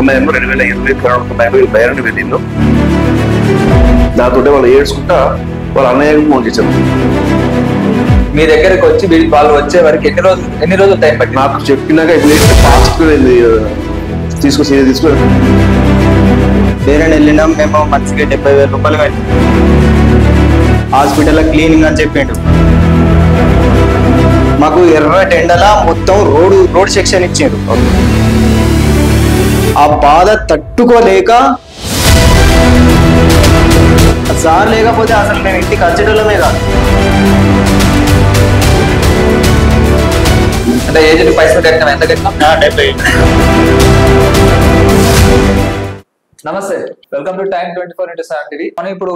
సమయంలో 2020 కరోనా సమయంలో బయట వెళ్ళిండు. దాంతో వాళ్ళు ఏడ్చుకుంటా వాళ్ళ అన్నయ్యకు ఫోన్ చేశారు. మీ దగ్గరకు వచ్చి వాళ్ళు వచ్చే వరకు ఎన్ని రోజులు టైం పట్టి? నాకు చెప్పినాక ఫాస్ట్ తీసుకొని వేరే వెళ్ళినాం మేము. మంచిగా 70,000 రూపాయలు కట్టి హాస్పిటల్లో క్లీనింగ్ అని చెప్పిండు. మాకు ఎర్ర టెండల మొత్తం రోడ్ సెక్షన్ ఇచ్చారు. ఆ బాధ తట్టుకోలేక సార్ లేకపోతే అసలు నేను ఇంటికి వచ్చేటోళ్ళమే కాదు. అంటే ఏజెంట్ పైసలు కట్టినాం, ఎంత కట్టినాం? 70. నమస్తే, welcome to time 24x7 TV. మనం ఇప్పుడు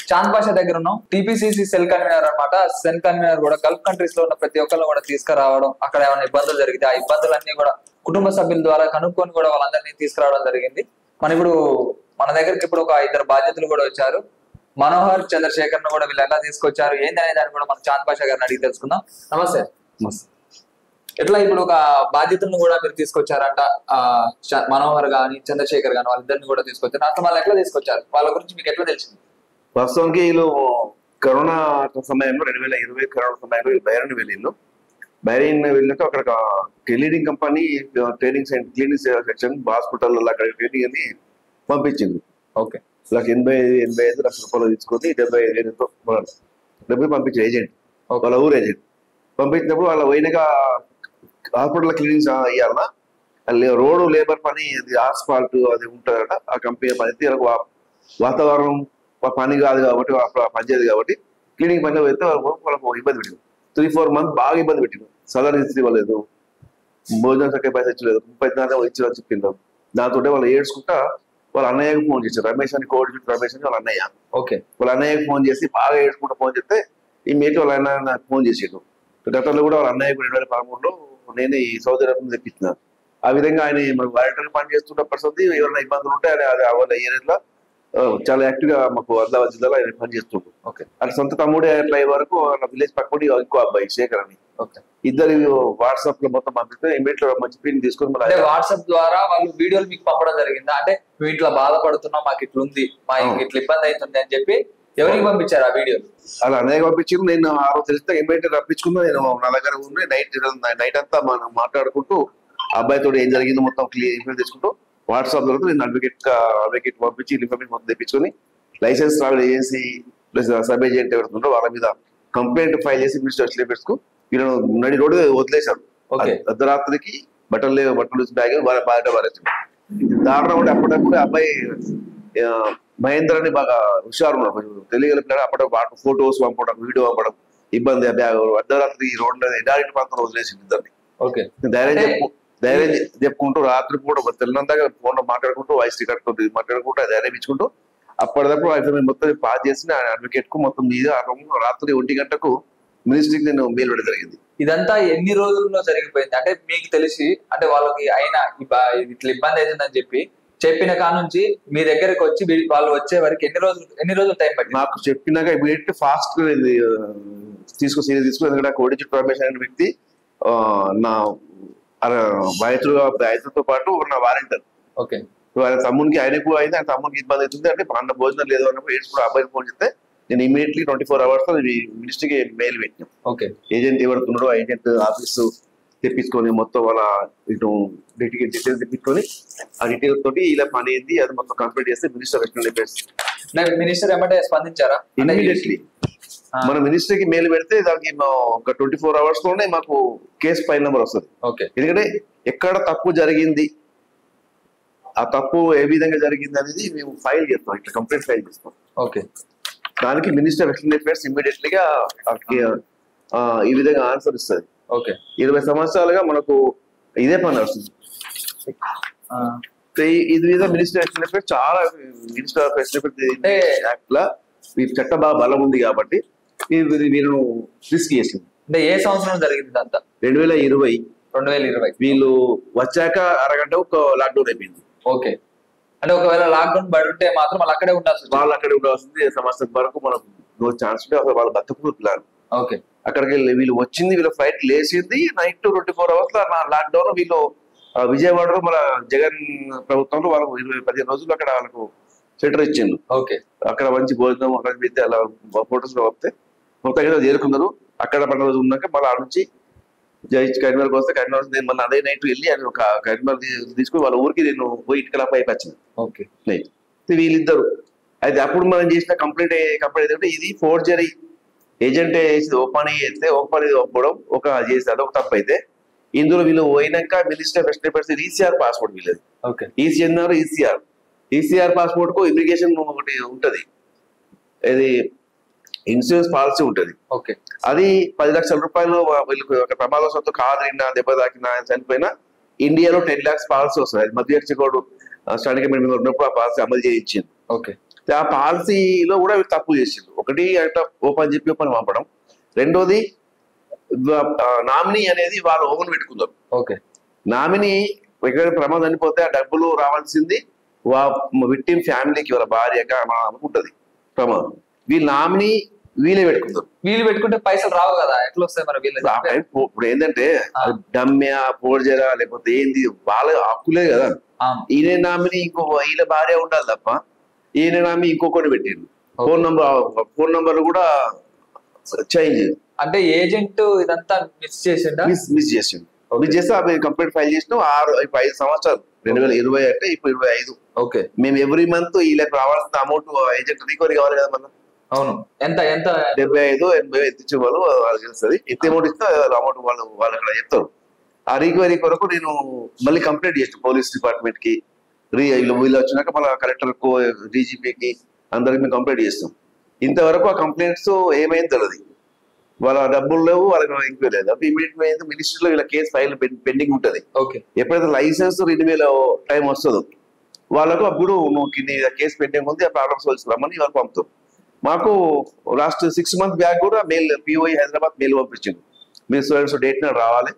చాంద్ బాషా దగ్గర ఉన్నాం. టీపీసీసీ సెల్ కన్వీనర్ అనమాట. సెల్ కన్వీనర్ కూడా గల్ఫ్ కంట్రీస్ లో ఉన్న ప్రతి ఒక్కరిని కూడా తీసుకురావడం, అక్కడ ఏమైనా ఇబ్బందులు జరిగితే ఆ ఇబ్బందులన్నీ కూడా కుటుంబ సభ్యుల ద్వారా కనుక్కొని కూడా వాళ్ళందరినీ తీసుకురావడం జరిగింది. మన దగ్గరికి ఇప్పుడు ఒక 2 బాధ్యతలు కూడా వచ్చారు. మనోహర్, చంద్రశేఖర్ ను కూడా వీళ్ళు ఎలా తీసుకొచ్చారు ఏంది అనే దాన్ని కూడా మనం చాంద్ బాషా గారిని అడిగి తెలుసుకుందాం. నమస్తే. ఎట్లా ఇప్పుడు ఒక బాధ్యతలను కూడా మీరు తీసుకొచ్చారంట, మనోహర్ గాని చంద్రశేఖర్ గాని వాళ్ళిద్దరిని కూడా తీసుకొచ్చారు. అసలు వాళ్ళు ఎట్లా తీసుకొచ్చారు, వాళ్ళ గురించి మీకు ఎట్లా తెలిసింది? వాస్తవానికి వీళ్ళు కరోనా సమయంలో 2020 కరోనా సమయంలో బైరన్ వెళ్ళిండు. బైరన్ వెళ్ళినాక అక్కడ leading company training clinic section hospital అక్కడ ట్రైనింగ్ అని పంపించింది. ఓకే, 85 లక్షల రూపాయలు తీసుకొని 75 పంపించారు ఏజెంట్, వాళ్ళ ఊరు ఏజెంట్. పంపించినప్పుడు వాళ్ళ పోయినాక హాస్పిటల్ క్లీనింగ్ ఇవ్వాలన్నా రోడ్డు లేబర్ పని, అది ఆస్ఫాల్ట్ అది ఉంటుందట. ఆ కంపెనీ పని వాతావరణం పని కాదు కాబట్టి పనిచేయదు కాబట్టి క్లీనింగ్ పని పెడితే వాళ్ళకు ఇబ్బంది పెట్టింది. 3-4 మంత్స్ బాగా ఇబ్బంది పెట్టింది. సదర్ ఇస్త్రీ ఇవ్వలేదు, భోజనం చక్కగా పైసలు ఇచ్చలేదు, 34 ఇచ్చి చెప్పిందాం. దాంతో వాళ్ళు ఏడ్చుకుంటా వాళ్ళ అన్నయ్యకు ఫోన్ చేశారు. రమేష్ అని కోడి రమేష్ అని వాళ్ళ అన్నయ్య. ఓకే, వాళ్ళ అన్నయ్యకు ఫోన్ చేసి బాగా ఏడ్చుకుంటూ ఫోన్ చేస్తే ఇమీడియట్ వాళ్ళ అన్న నాకు ఫోన్ చేసాడు. గతంలో కూడా వాళ్ళ అన్నయ్యకు 2013లో నేను ఈ సౌదీ అరేబియా తెప్పించినాను. ఆ విధంగా ఆయన మనకు వాలంటీర్ పని చేస్తున్న పరిస్థితి, ఎవరైనా ఇబ్బందులు ఉంటే వాళ్ళ ఏరియాలో చాలా యాక్టివ్ గా మాకు ఆదిలాబాద్ జిల్లాలో ఆయన పని చేస్తుండ్రు. ఓకే, అటు సొంత తమ్ముడే అట్లా అయ్యే వరకు విలేజ్ పక్కన ఇంకో అబ్బాయి శేఖర్ అని, ఇద్దరు వాట్సాప్ లో మొత్తం పంపిస్తే ఇమీడియట్ లో మంచి పిన్ తీసుకొని మళ్ళీ వాట్సాప్ ద్వారా వాళ్ళు వీడియోలు మీకు పంపడం జరిగిందా? అంటే మేము ఇట్లా బాధపడుతున్నాం, మాకు ఇట్లా ఉంది, మా ఇట్లా ఇబ్బంది అవుతుంది అని చెప్పి ఎవరికి పంపించారు ఆ వీడియో? అలా అనేక పంపించింది. నేను ఆ రోజు తెలిస్తే ఇమీడియట్ రప్పించుకున్నా. నేను నా దగ్గర ఉండి నైట్ అంతా మనం మాట్లాడుకుంటూ అబ్బాయితో ఏం జరిగిందో మొత్తం క్లియర్ తీసుకుంటూ వాట్సాప్ ద్వారా నేను అడ్వకేట్ పంపించి ఇన్ఫర్మేషన్ మొత్తం తెప్పించుకొని license travel agency plus sub agent ఎవరుతుందో వాళ్ళ మీద కంప్లైంట్ ఫైల్ చేసి మినిస్టర్ స్లీపర్స్కు వీళ్ళను నడి రోడ్డు వదిలేశారు. అర్ధరాత్రికి బట్టలు బ్యాగ్ బాగా పారేసాడు. దారుణం ఉంటే అప్పటికప్పుడు అబ్బాయి మహేందర్ అని బాగా హుషారు ఉన్నాడు, తెలియగలిపినాడు. అప్పటికి ఫోటోస్ పంపడం, వీడియో పంపడం ఇబ్బంది. అర్ధరాత్రి ఈ రోడ్డు ఎడారి ప్రాంతంలో వదిలేసింది ఇద్దరిని. ధైర్యం చెప్పుకుంటూ రాత్రి కూడా తెల్లందాగా ఫోన్ లో మాట్లాడుకుంటూ వాయిస్ రికార్డ్ మాట్లాడుకుంటూ ధైర్యం ఇచ్చుకుంటూ అప్పటిదప్పుడు అయితే మొత్తం పాస్ చేసి అడ్వకేట్ కు మొత్తం మీద రాత్రి 1 గంటకు మినిస్ట్రీకి నేను మెయిల్ పెట్టడం జరిగింది. ఇదంతా ఎన్ని రోజుల్లో జరిగిపోయింది? అంటే మీకు తెలిసి, అంటే వాళ్ళకి అయినా ఇట్లా ఇబ్బంది అవుతుందని చెప్పిన కాడ నుంచి మీ దగ్గరకు వచ్చి వాళ్ళు వచ్చే వరకు ఎన్ని రోజులు టైం పట్టింది? నాకు చెప్పినాక ఇమీడియట్ ఫాస్ట్ తీసుకుని ఎందుకంటే కోడి రమేష్ అనే వ్యక్తి నా బాధితులతో పాటు ఉన్న వాలంటీర్. ఓకే, ఆయన తమ్మునికి ఆయనకు అయితే ఆయన తమ్మునికి ఇబ్బంది అవుతుంది అంటే అన్న భోజనం లేదు అన్నప్పుడు ఏడ్చుకుంటూ అబ్బాయి ఫోన్ చేస్తే నేను ఇమీడియట్లీ 24 hours మినిస్ట్రీకి మెయిల్ పెట్టినాం. ఓకే, ఏజెంట్ ఎవరుతున్నాడో ఏజెంట్ ఆఫీసు తెప్పించుకొని మొత్తం వాళ్ళ ఇటు డీటెయిల్స్ తెప్పించుకొని ఆ డీటెయిల్స్ తోటి ఇలా పని అయింది అది మొత్తం కంప్లీట్ చేస్తే మినిస్టర్ ఏమంటే స్పందించారా? ఇమీడియట్లీ మన మినిస్టర్కి మెయిల్ పెడితే దానికి ఒక 24 hours లోనే మాకు కేసు ఫైల్ నెంబర్ వస్తుంది. ఎందుకంటే ఎక్కడ తప్పు జరిగింది, ఆ తప్పు ఏ విధంగా జరిగింది అనేది మేము ఫైల్ చేస్తాం, ఇట్లా కంప్లీట్ ఫైల్ చేస్తాం. ఓకే, దానికి మినిస్టర్ ఎక్స్టర్నల్ అఫైర్స్ ఇమీడియట్లీగా ఈ విధంగా ఆన్సర్ ఇస్తుంది. ఓకే, 20 సంవత్సరాలుగా మనకు ఇదే పని వస్తుంది. ఇది మీద మినిస్టర్ ఎక్స్టర్నల్ అఫైర్స్ చాలా minister of external affairs act లా ఈ చట్ట బాగా బలం ఉంది కాబట్టి వీళ్ళను రిస్క్ చేసింది. అంటే ఏ సంవత్సరం జరిగింది అంతా? 2020 వీళ్ళు వచ్చాక అరగంట ఒక లాక్డౌన్ అయిపోయింది. ఓకే, అంటే ఒకవేళ లాక్డౌన్ పడి ఉంటే మాత్రం వాళ్ళు అక్కడే ఉండాల్సింది. సంవత్సరం వరకు మనకు నో ఛాన్స్ ఉంటే అసలు వాళ్ళు బతుకు ప్లాన్. ఓకే, అక్కడికి వీళ్ళు వచ్చింది, వీళ్ళ ఫ్లైట్ లేచింది నైట్ 24 hours లాక్డౌన్. వీళ్ళు విజయవాడలో మన జగన్ ప్రభుత్వంలో వాళ్ళకు 15 రోజులు అక్కడ వాళ్ళకు సెంటర్ ఇచ్చిండు. ఓకే. అక్కడ మంచి భోజనం అక్కడ పెడితే అలా ఫోటోస్ లో వస్తే మొత్తం చేరుకున్నారు. అక్కడ 12 రోజులు ఉన్నాక మళ్ళీ ఆ నుంచి కరీంనగర్కి వస్తే కరీంనగర్ నేను మళ్ళీ అదే నైట్ వెళ్ళి అని ఒక కరీంనగర్ తీసుకుని వాళ్ళ ఊరికి నేను పోయి ఇటుకలా పైకి వచ్చిన. ఓకే. వీళ్ళిద్దరు అయితే అప్పుడు మనం చేసిన కంప్లైంట్ ఏంటంటే ఇది ఫోర్జరీ ఏజెంట్ ఓపెన్ చేస్తే ఓపెన్ ఒప్పడం ఒక చేస్తే అదొక తప్పు. అయితే ఇందులో వీళ్ళు పోయినాక minister first papers ECR passport వీళ్ళది. ఈసీఎన్ఆర్ ఈసీఆర్ పాస్పోర్ట్ కు ఇమిగ్రేషన్ ఒకటి ఉంటది, ఇది ఇన్సూరెన్స్ పాలసీ ఉంటది. అది 10 లక్షల రూపాయలు వీళ్ళకి ఒక ప్రమాదవశాత్తు కాదైనా దెబ్బ తాకినా చనిపోయినా ఇండియాలో 10 lakhs పాలసీ వస్తుంది. అది మధ్యవర్తి కోడ్ స్టాండింగ్ కమిటీ ఉన్నప్పుడు ఆ పాలసీ అమలు చేయించింది. ఆ పాలసీలో కూడా వీళ్ళు తప్పు చేసిండ్రు. ఒకటి అట్లా ఓపెన్ చెప్పి ఓపెన్ పంపడం, రెండోది నామినీ అనేది వాళ్ళు ఓపెన్ పెట్టుకున్నారు. నామినీ ఎక్కడ ప్రమాదం చనిపోతే ఆ డబ్బులు రావాల్సింది విక్టిమ్ ఫ్యామిలీకి వాళ్ళ భార్యగా ఉంటది ప్రమాదం. వీళ్ళు నామినీ వీళ్ళే పెట్టుకుంటారు. వీళ్ళు పెట్టుకుంటే పైసలు రావు కదా, ఎట్లా వస్తాయి మరి వీళ్ళు? ఇప్పుడు ఏంటంటే డమ్యా పోర్జరా లేకపోతే ఏంది వాళ్ళ హక్కులే కదా. ఈయన నామినీ ఇంకో వీళ్ళ భార్య ఉండాలి తప్ప ఈయన నామినీ ఇంకొకటి పెట్టిండు. ఫోన్ నంబర్ కూడా చేంజ్. అంటే ఏజెంట్ ఇదంతా మిస్ చేసిండు. మిస్ చేస్తే అవి కంప్లీట్ ఫైల్ చేసినాం. 5 సంవత్సరాలు 2020 అంటే ఇప్పుడు 25. మేము ఎవ్రీ మంత్ వీళ్ళకి రావాల్సిన అమౌంట్ ఏజెంట్ రికవరీ కావాలి కదా మన. అవును. ఎంత 75-80 ఎత్తిచ్చే వాళ్ళు వాళ్ళకి తెలుస్తుంది. ఎంత అమౌంట్ ఇస్తే అమౌంట్ వాళ్ళు అక్కడ చెప్తారు. ఆ రికవరీ కొరకు నేను మళ్ళీ కంప్లైంట్ చేస్తాను పోలీస్ డిపార్ట్మెంట్ కి. వీళ్ళు వచ్చినాక మళ్ళీ కలెక్టర్ కు డీజీపీకి అందరికి మేము కంప్లైంట్ చేస్తాం. ఇంతవరకు ఆ కంప్లైంట్స్ ఏమైంది తెలియదు. వాళ్ళ డబ్బులు లేవు, వాళ్ళకి ఎంక్వైరీ లేదు. అప్పుడు ఇమీడియట్ మినిస్ట్రీలో వీళ్ళ కేసు ఫైల్ పెండింగ్ ఉంటుంది. ఎప్పుడైతే లైసెన్స్ రిన్యూవల్ టైం వస్తుందో వాళ్ళకు అప్పుడు కేసు పెండింగ్ ఉంది, ఆ ప్రాబ్లమ్స్ రమ్మని వాళ్ళు పంపుతాం. మాకు లాస్ట్ 6 months బ్యాక్ కూడా మెయిల్ పిఓఐ హైదరాబాద్ మెయిల్ పంపించింది, మీరు స్టూడెంట్స్ డేట్ నాడు రావాలి,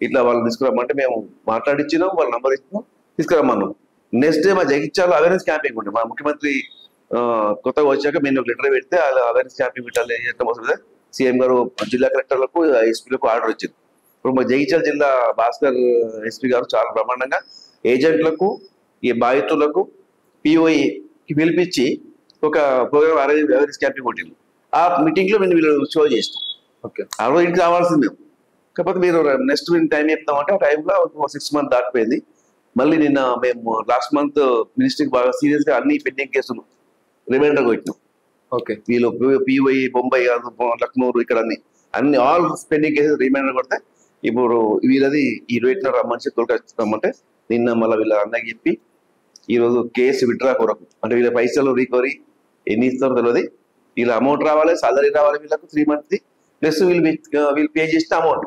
ఇట్లా వాళ్ళు తీసుకురమ్మంటే మేము మాట్లాడిచ్చినాం, వాళ్ళ నంబర్ ఇచ్చినాం, తీసుకురమ్మన్నాం. నెక్స్ట్ డే మా జగిత్యాల అవేర్నెస్ క్యాంపింగ్ ఉంటుంది. మా ముఖ్యమంత్రి కొత్తగా వచ్చాక మేము ఒక లెటర్ పెడితే అవేర్నెస్ క్యాంపింగ్ పెట్టాలి. సీఎం గారు జిల్లా కలెక్టర్లకు ఎస్పీలకు ఆర్డర్ వచ్చింది. ఇప్పుడు మా జగిత్యాల జిల్లా భాస్కర్ ఎస్పీ గారు చాలా బ్రహ్మాండంగా ఏజెంట్లకు ఈ బాధితులకు పిఓఐకి పిలిపించి ఒక ప్రోగ్రామ్ అవేర్నెస్ క్యాంపింగ్ కొట్టింది. ఆ మీటింగ్ లో మేము వీళ్ళు షో చేస్తాం. ఆ రోజు ఇంటికి రావాల్సింది మేము. కాకపోతే మీరు నెక్స్ట్ టైం చెప్తామంటే ఆ టైంలో 6 months దాటిపోయింది. మళ్ళీ నిన్న మేము లాస్ట్ మంత్ మినిస్ట్రీకి బాగా సీరియస్ గా అన్ని పెండింగ్ కేసులు రిమైండర్ కొట్టినాం. వీళ్ళు పివై బొంబాయి లక్నో ఇక్కడ అన్ని ఆల్ పెండింగ్ కేసెస్ రిమైండర్ కొడితే ఇప్పుడు వీళ్ళది 28న రమ్మని రమ్మంటే నిన్న మళ్ళీ వీళ్ళ అన్నకి చెప్పి ఈ రోజు కేసు విత్డ్రా కొరకు అంటే వీళ్ళ పైసలు రికవరీ ఎన్ని ఇస్తారో తెలియదు. వీళ్ళ అమౌంట్ రావాలి, సాలరీ రావాలి వీళ్ళకు 3 months ప్లస్ వీళ్ళు పే చేసిన అమౌంట్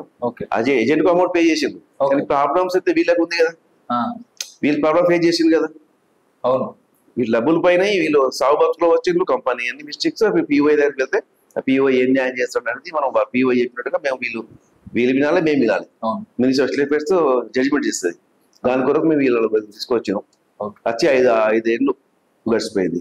అదే ఏజెంట్ కు అమౌంట్ పే చేసిండు. ప్రాబ్లమ్స్ అయితే వీళ్ళకి ఉంది కదా, వీళ్ళు ప్రాబ్లమ్ ఫేస్ చేసింది కదా. అవును, వీళ్ళు డబ్బులు పైన వీళ్ళు సాగుబతులో వచ్చిండ్రు కంపెనీ అన్ని మిస్టేక్స్. పిఓఐ దగ్గరికి వెళ్తే ఆ పిఓఐ ఏం న్యాయం చేస్తాడు అనేది మనం పిఓఐ చెప్పినట్టుగా మేము వీళ్ళు వినాలి, మేము వినాలి. మినిస్టర్ స్లీపర్స్ జడ్జిమెంట్ చేస్తుంది. దాని కొరకు మేము వీళ్ళు తీసుకొచ్చాం. వచ్చి 5 ఏళ్ళు గడిచిపోయింది.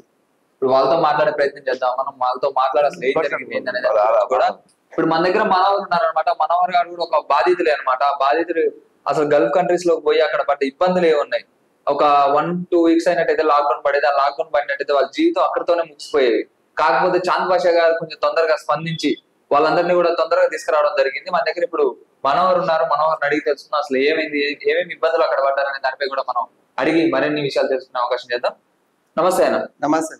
ఇప్పుడు వాళ్ళతో మాట్లాడే ప్రయత్నం చేద్దాం. మనం వాళ్ళతో మాట్లాడాల్సిన ఏం జరిగింది ఏంటనేది కూడా. ఇప్పుడు మన దగ్గర మనోహర్ ఉన్నారనమాట. మనోహర్ గారు కూడా ఒక బాధితులే అనమాట. బాధితులు అసలు గల్ఫ్ కంట్రీస్ లోకి పోయి అక్కడ పడ్డ ఇబ్బందులు ఏమున్నాయి. ఒక 1-2 weeks అయినట్టయితే లాక్డౌన్ పడేది. ఆ లాక్డౌన్ పడినట్టయితే వాళ్ళ జీవితం అక్కడితోనే ముగిసిపోయేది. కాకపోతే చాంద్ బాషా గారు కొంచెం తొందరగా స్పందించి వాళ్ళందరినీ కూడా తొందరగా తీసుకురావడం జరిగింది. మన దగ్గర ఇప్పుడు మనోహర్ ఉన్నారు. మనోహర్ అడిగి తెలుసుకున్నాం అసలు ఏమేమి ఇబ్బందులు అక్కడ పడ్డారనే దానిపై కూడా మనం అడిగి మరిన్ని విషయాలు తెలుసుకునే అవకాశం చేద్దాం. నమస్తే అన్న. నమస్తే.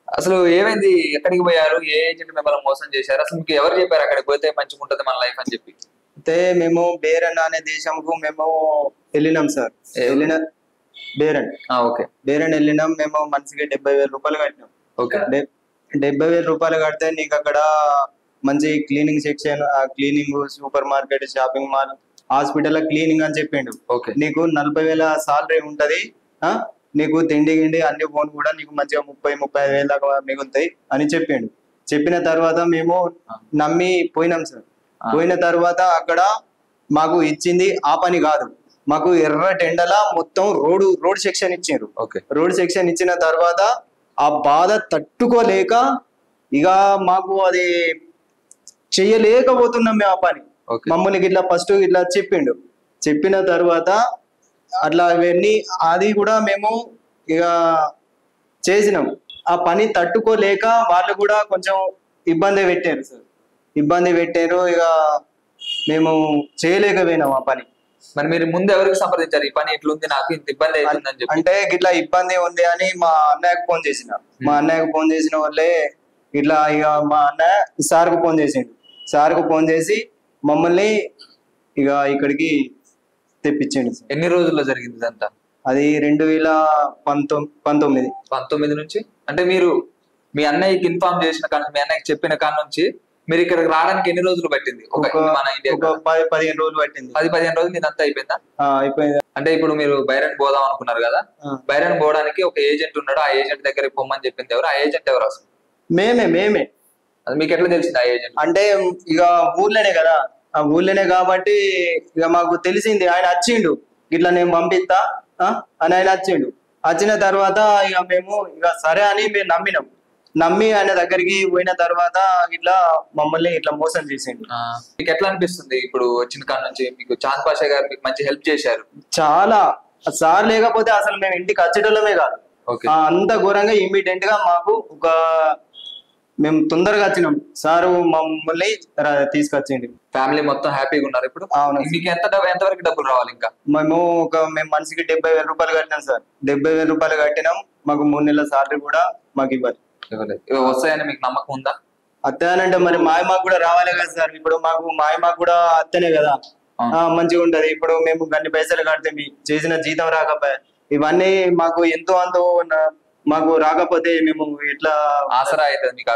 అసలు ఏమైంది, ఎక్కడికి పోయారు, ఏ ఏజెంట్ మిమ్మల్ని మోసం చేశారు, అసలు మీకు ఎవరు చెప్పారు అక్కడికి పోతే మంచిగా ఉంటుంది మన లైఫ్ అని చెప్పి? అయితే మేము బేరన్ అనే దేశంకు మేము వెళ్ళినాం సార్. బేరన్ వెళ్ళినాం. మేము మనిషికి 70,000 రూపాయలు కట్టినాం. 70,000 రూపాయలు కడితే నీకు అక్కడ మంచి cleaning section, cleaning, super market, shopping mall, hospital cleaning అని చెప్పిండు. నీకు 40,000 సాలరీ ఉంటది, నీకు తిండి గిండి అన్ని పోను కూడా నీకు మంచిగా 30-35 దాకా మిగులుతాయి అని చెప్పిండు. చెప్పిన తర్వాత మేము నమ్మి పోయినాం సార్. పోయిన తర్వాత అక్కడ మాకు ఇచ్చింది ఆ పని కాదు, మాకు ఎర్ర టెండల మొత్తం రోడ్ సెక్షన్ ఇచ్చిండ్రు. రోడ్ సెక్షన్ ఇచ్చిన తర్వాత ఆ బాధ తట్టుకోలేక ఇక మాకు అది చెయ్యలేకపోతున్నాం మేము ఆ పని. మమ్మల్ని ఇట్లా ఫస్ట్ ఇట్లా చెప్పిండు. చెప్పిన తర్వాత అట్లా అవన్నీ అది కూడా మేము ఇక చేసినాం. ఆ పని తట్టుకోలేక వాళ్ళు కూడా కొంచెం ఇబ్బంది పెట్టారు సార్, ఇబ్బంది పెట్టారు. ఇక మేము చేయలేకపోయినాం ఆ పని. మరి మీరు ముందు ఎవరికి సంప్రదించారు ఈ పని ఇట్లుంది నాకు ఇంత ఇబ్బంది అవుతుందని చెప్పి? అంటే ఇట్లా ఇబ్బంది ఉంది అని మా అన్నయ్యకు ఫోన్ చేసిన. మా అన్నయ్యకు ఫోన్ చేసిన వాళ్ళే ఇట్లా ఇక మా అన్నయ్య సార్కు ఫోన్ చేసిండు. సార్కు ఫోన్ చేసి మమ్మల్ని ఇక ఇక్కడికి తెప్పించండి. ఎన్ని రోజుల్లో జరిగింది ఇదంతా? అది 2019 నుంచి. అంటే మీరు మీ అన్నయ్యకి ఇన్ఫార్మ్ చేసిన కానీ మీ అన్నయ్యకి చెప్పిన కాడ నుంచి మీరు ఇక్కడికి రావడానికి ఎన్ని రోజులు పట్టింది? ఒక 10-15 రోజులు పట్టింది. 10-15 రోజులు ఇదంతా అయిపోయిందా? అయిపోయింది. అంటే ఇప్పుడు మీరు బైరన్ పోదాం అనుకున్నారు కదా, బైరన్ పోవడానికి ఒక ఏజెంట్ ఉన్నాడు, ఆ ఏజెంట్ దగ్గరికి పొమ్మని చెప్పింది ఎవరు? ఆ ఏజెంట్ ఎవరు అసలు? మేమే. అది మీకు ఎట్లా తెలిసింది ఆ ఏజెంట్? అంటే ఇక ఊర్లోనే కదా, ఆ ఊర్లోనే కాబట్టి ఇక మాకు తెలిసింది. ఆయన వచ్చిండు, ఇట్లా నేను పంపిస్తా అని ఆయన వచ్చిండు. వచ్చిన తర్వాత ఇక మేము ఇక సరే అని మేము నమ్మి ఆయన దగ్గరికి పోయిన తర్వాత ఇట్లా మమ్మల్ని ఇట్లా మోసం చేసిండు. మీకు ఎట్లా అనిపిస్తుంది ఇప్పుడు వచ్చిన కాడ నుంచి? మీకు చాంద్ పాషా గారు మీకు మంచి హెల్ప్ చేశారు చాలా. సార్ లేకపోతే అసలు మేము ఇంటికి వచ్చేటోళ్ళమే కాదు. అంత ఘోరంగా ఇమీడియట్ గా మాకు మేము తొందరగా వచ్చినాం. సారు మమ్మల్ని తీసుకొచ్చింది. ఫ్యామిలీ మొత్తం హ్యాపీగా ఉన్నారు ఇప్పుడు? మీకు ఎంతవరకు డబ్బులు రావాలి ఇంకా? మేము మనిషికి 70,000 రూపాయలు కట్టినాం సార్. 70,000 రూపాయలు కట్టినాం. మాకు 3 నెలల సాలరీ కూడా మాకు ఇవ్వాలి. వస్తాయని మీకు నమ్మకం ఉందా? అత్తేనంటే మరి మాకు కూడా రావాలి కదా సార్. ఇప్పుడు మాకు కూడా అత్తనే కదా, మంచిగా ఉంటది. ఇప్పుడు మేము గన్ని పైసలు కడితే మీ చేసిన జీతం రాకపోయా, ఇవన్నీ మాకు ఎంతో అంతో మాకు రాకపోతే మేము ఎట్లా ఆసరా అవుతుంది మీకు?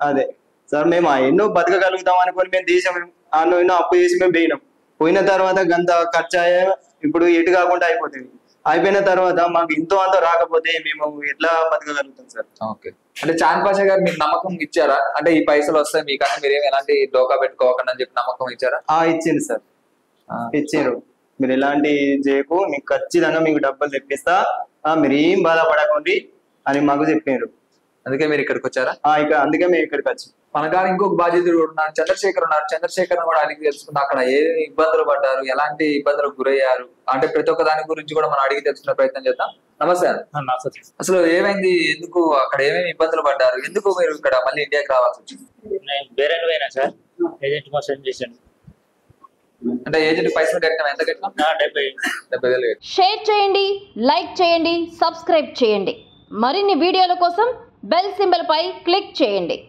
అదే సార్, మేము ఎన్నో బతకగలుగుతాం అనుకొని మేము దేశం ఎన్నో అప్పు చేసి మేము పోయిన తర్వాత గంత ఖర్చు అయ్యా. ఇప్పుడు ఎటు కాకుండా అయిపోయిన తర్వాత మాకు ఎంతో అంత రాకపోతే మేము ఎట్లా బతకగలుగుతాం సార్? ఓకే. అంటే చాంద్ పాషా గారు మీకు నమ్మకం ఇచ్చారా? అంటే ఈ పైసలు వస్తాయి మీకన్నా మీరేం ఎలాంటి డోకా పెట్టుకోకుండా అని చెప్పి నమ్మకం ఇచ్చారా? ఇచ్చింది సార్, ఇచ్చారు. మీరు ఎలాంటి చేయకు, మీకు ఖచ్చితంగా మీకు డబ్బులు తెప్పిస్తా, మీరు ఏం బాధపడకండి అని మాకు చెప్పారు. అందుకే మీరు ఇక్కడికి వచ్చారా? అందుకే మేము ఇక్కడికి వచ్చాం. మన గారు ఇంకొక బాధ్యతలు ఉన్నారు, చంద్రశేఖర్ ఉన్నారు. చంద్రశేఖర్ కూడా అడిగి తెలుసుకున్నా అక్కడ ఏ ఇబ్బందులు పడ్డారు, ఎలాంటి ఇబ్బందులకు గురయ్యారు అంటే ప్రతి ఒక్క దాని గురించి కూడా మనం అడిగి తెలుసుకునే ప్రయత్నం చేద్దాం. నమస్తే. అసలు ఏమైంది, ఎందుకు అక్కడ ఏమేమి ఇబ్బందులు పడ్డారు, ఎందుకు మీరు ఇక్కడ మళ్ళీ ఇండియాకి రావాల్సి వచ్చింది? బేరన్ పోయినా సార్, ఏజెంట్ మోసం చేశాను. అంటే ఏజెంట్ పైసలు కట్టినా? ఎంత కట్టినా? 70,000. షేర్ చేయండి, లైక్ చేయండి, సబ్స్క్రైబ్ చేయండి. మరిన్ని వీడియోల కోసం బెల్ సింబల్ పై క్లిక్ చేయండి.